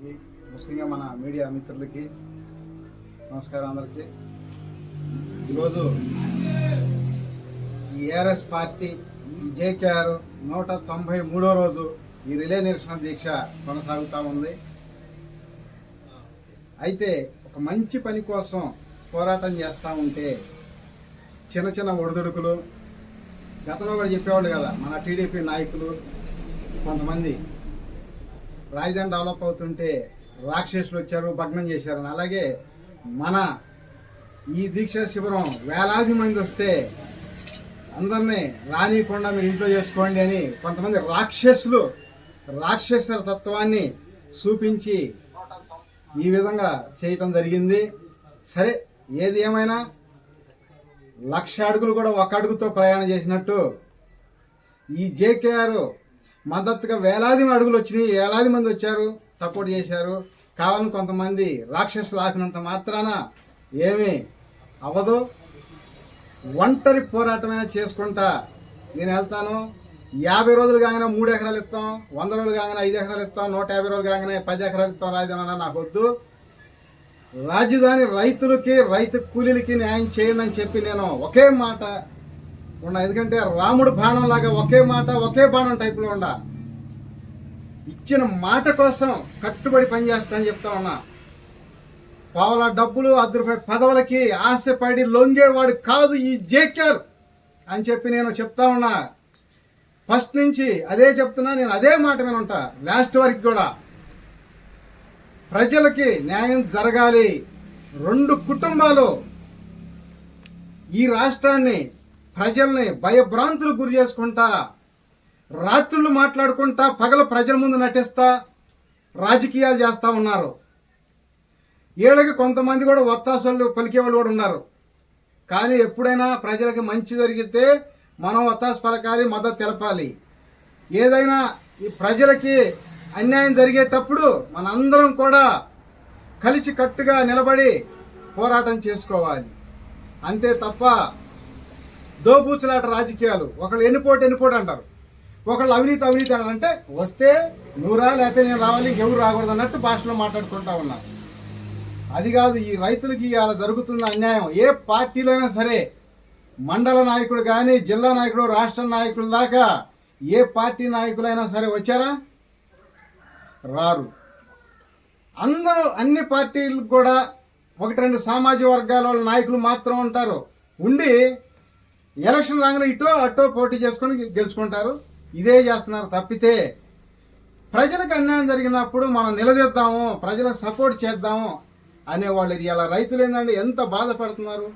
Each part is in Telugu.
ఈ ముఖ్యంగా మన మీడియా మిత్రులకి నమస్కారం అందరికీ. ఈరోజు ఈ ఏఆర్ఎస్ పార్టీ ఈ జేకేఆర్ 193వ రోజు ఈ రిలే నిరసన దీక్ష కొనసాగుతూ ఉంది. అయితే ఒక మంచి పని కోసం పోరాటం చేస్తూ ఉంటే చిన్న చిన్న ఒడిదుడుకులు గతంలో కూడా చెప్పేవాళ్ళు కదా, మన టీడీపీ నాయకులు కొంతమంది రాజధాని డెవలప్ అవుతుంటే రాక్షసులు వచ్చారు, భగ్నం చేశారని. అలాగే మన ఈ దీక్ష శిబిరం వేలాది మంది వస్తే అందరినీ రానియకుండా మీరు ఇంట్లో చేసుకోండి అని కొంతమంది రాక్షసుల తత్వాన్ని చూపించి ఈ విధంగా చేయటం జరిగింది. సరే, ఏది ఏమైనా 1,00,000 అడుగులు కూడా ఒక అడుగుతో ప్రయాణం చేసినట్టు ఈ జేకేఆర్ మద్దతుగా వేలాది అడుగులు వచ్చినాయి, వేలాది మంది వచ్చారు, సపోర్ట్ చేశారు. కావాలని కొంతమంది రాక్షసులు ఆపినంత మాత్రాన ఏమీ అవ్వదు. ఒంటరి పోరాటమైనా చేసుకుంటా నేను వెళ్తాను. 50 రోజులు కాగానే 3 ఎకరాలు ఇస్తాం, 100 రోజులు కాగానే 5 ఎకరాలు ఇస్తాం, 150 రోజులు కాగానే 10 ఎకరాలు ఇస్తాం రాజధాని నాకు వద్దు. రాజధాని రైతులకి, రైతు కూలీలకి న్యాయం చేయండి అని చెప్పి నేను ఒకే మాట ఉన్నా. ఎందుకంటే రాముడు బాణం లాగా ఒకే మాట ఒకే బాణం టైపులో ఉండా. ఇచ్చిన మాట కోసం కట్టుబడి పనిచేస్తా అని చెప్తా ఉన్నా. పావుల డబ్బులు, ₹10 పదవులకి ఆశపడి లొంగేవాడు కాదు ఈ జేకేఆర్ అని చెప్పి నేను చెప్తా ఉన్నా. ఫస్ట్ నుంచి అదే చెప్తున్నా, నేను అదే మాట మీద ఉంటా లాస్ట్ వరకు కూడా. ప్రజలకి న్యాయం జరగాలి. 2 కుటుంబాలు ఈ రాష్ట్రాన్ని, ప్రజల్ని భయభ్రాంతులు గురి చేసుకుంటా, రాత్రులు మాట్లాడుకుంటా, పగల ప్రజల ముందు నటిస్తా రాజకీయాలు చేస్తూ ఉన్నారు. వీళ్ళకి కొంతమంది కూడా ఒత్తాసలు పలికేవాళ్ళు కూడా ఉన్నారు. కానీ ఎప్పుడైనా ప్రజలకి మంచి జరిగితే మనం ఒత్తాస పలకాలి, మద్దతు తెలపాలి. ఏదైనా ఈ ప్రజలకి అన్యాయం జరిగేటప్పుడు మనందరం కూడా కలిసి కట్టుగా నిలబడి పోరాటం చేసుకోవాలి. అంతే తప్ప దోబూచులాట రాజకీయాలు, ఒకళ్ళు ఎన్నిపోటు అంటారు, ఒకళ్ళు అవినీతి అంటారంటే వస్తే నువ్వు రా, లేకపోతే నేను రావాలి, ఎవరు రాకూడదు అన్నట్టు భాషలో మాట్లాడుకుంటా ఉన్నారు. అది కాదు ఈ రైతులకి అలా జరుగుతున్న అన్యాయం. ఏ పార్టీలో అయినా సరే, మండల నాయకుడు కానీ, జిల్లా నాయకుడు, రాష్ట్ర నాయకుల దాకా ఏ పార్టీ నాయకులైనా సరే వచ్చారా? రారు. అందరూ అన్ని పార్టీలకు కూడా 1-2 సామాజిక వర్గాల వాళ్ళ నాయకులు మాత్రం ఉంటారు. ఉండి ఎలక్షన్ రాగానే ఇటో అటో పోటీ చేసుకొని గెలుచుకుంటారు. ఇదే చేస్తున్నారు తప్పితే ప్రజలకు అన్యాయం జరిగినప్పుడు మనం నిలదీద్దాము, ప్రజలకు సపోర్ట్ చేద్దాము అనేవాళ్ళు. ఇది ఇలా రైతులు ఏంటంటే ఎంత బాధపడుతున్నారు.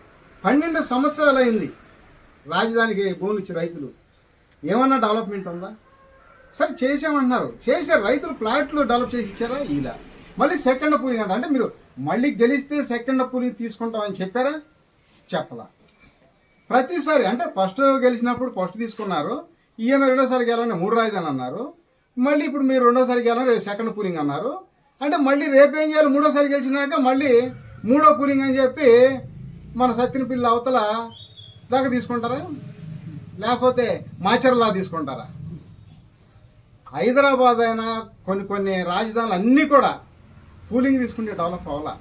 12 సంవత్సరాలు అయింది రాజధానికి భూములు ఇచ్చి రైతులు. ఏమన్నా డెవలప్మెంట్ ఉందా? సరే చేసామంటున్నారు, చేశారు. రైతులు ప్లాట్లు డెవలప్ చేసి ఇచ్చారా? ఇలా మళ్ళీ సెకండ్ పూలింగ్ అంటే మీరు మళ్ళీ గెలిస్తే సెకండ్ పూలింగ్ తీసుకుంటామని చెప్పారా? చెప్పలా. ప్రతిసారి అంటే ఫస్ట్ గెలిచినప్పుడు ఫస్ట్ తీసుకున్నారు, ఈయన రెండోసారి గెలవని 3 రాజధాని అన్నారు. మళ్ళీ ఇప్పుడు మీరు రెండోసారి గెలవని సెకండ్ పూలింగ్ అన్నారు. అంటే మళ్ళీ రేపేం చేయాలి? మూడోసారి గెలిచినాక మళ్ళీ 3వ పూలింగ్ అని చెప్పి మన సత్యనపల్లి అవతల దాకా తీసుకుంటారా? లేకపోతే మాచర్లా తీసుకుంటారా? హైదరాబాద్ అయినా కొన్ని రాజధానులు అన్నీ కూడా పూలింగ్ తీసుకుంటే డెవలప్ అవ్వాలా.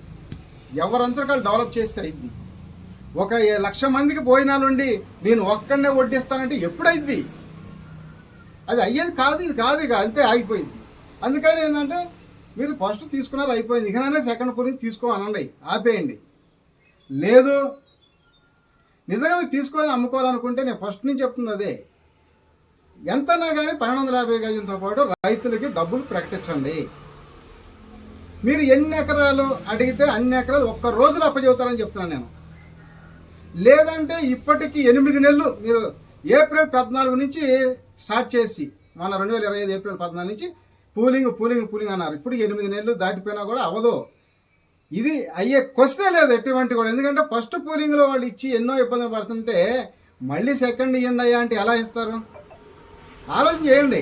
ఎవరంతకాలు డెవలప్ చేస్తే అయింది. 1,00,000 మందికి భోజనాలుండి నేను ఒక్కడనే వడ్డిస్తానంటే ఎప్పుడైంది? అది అయ్యేది కాదు. ఇది కాదు, ఇక అంతే ఆగిపోయింది. అందుకని ఏంటంటే మీరు ఫస్ట్ తీసుకున్నారు, అయిపోయింది. ఇకనైనా సెకండ్ పూలింగ్ తీసుకోవాలండి, ఆపేయండి. లేదు నిజంగా మీరు తీసుకొని అమ్ముకోవాలనుకుంటే నేను ఫస్ట్ నుంచి చెప్తుంది అదే. ఎంతనా కానీ 1250 గజంతో పాటు రైతులకి డబ్బులు ప్రకటించండి. మీరు ఎన్ని ఎకరాలు అడిగితే అన్ని ఎకరాలు ఒక్క రోజులో అప్పచెబుతారని చెప్తున్నాను నేను. లేదంటే ఇప్పటికీ 8 నెలలు మీరు ఏప్రిల్ 14 నుంచి స్టార్ట్ చేసి మన 2025 ఏప్రిల్ 14 నుంచి పూలింగ్ అన్నారు. ఇప్పుడు 8 నెలలు దాటిపోయినా కూడా అవ్వదు. ఇది అయ్యే క్వశ్చనే లేదు ఎటువంటి కూడా. ఎందుకంటే ఫస్ట్ పూలింగ్లో వాళ్ళు ఇచ్చి ఎన్నో ఇబ్బందులు పడుతుంటే మళ్ళీ సెకండ్ ఇవ్వండి అయ్యా అంటే ఎలా ఇస్తారు? ఆలోచన చేయండి.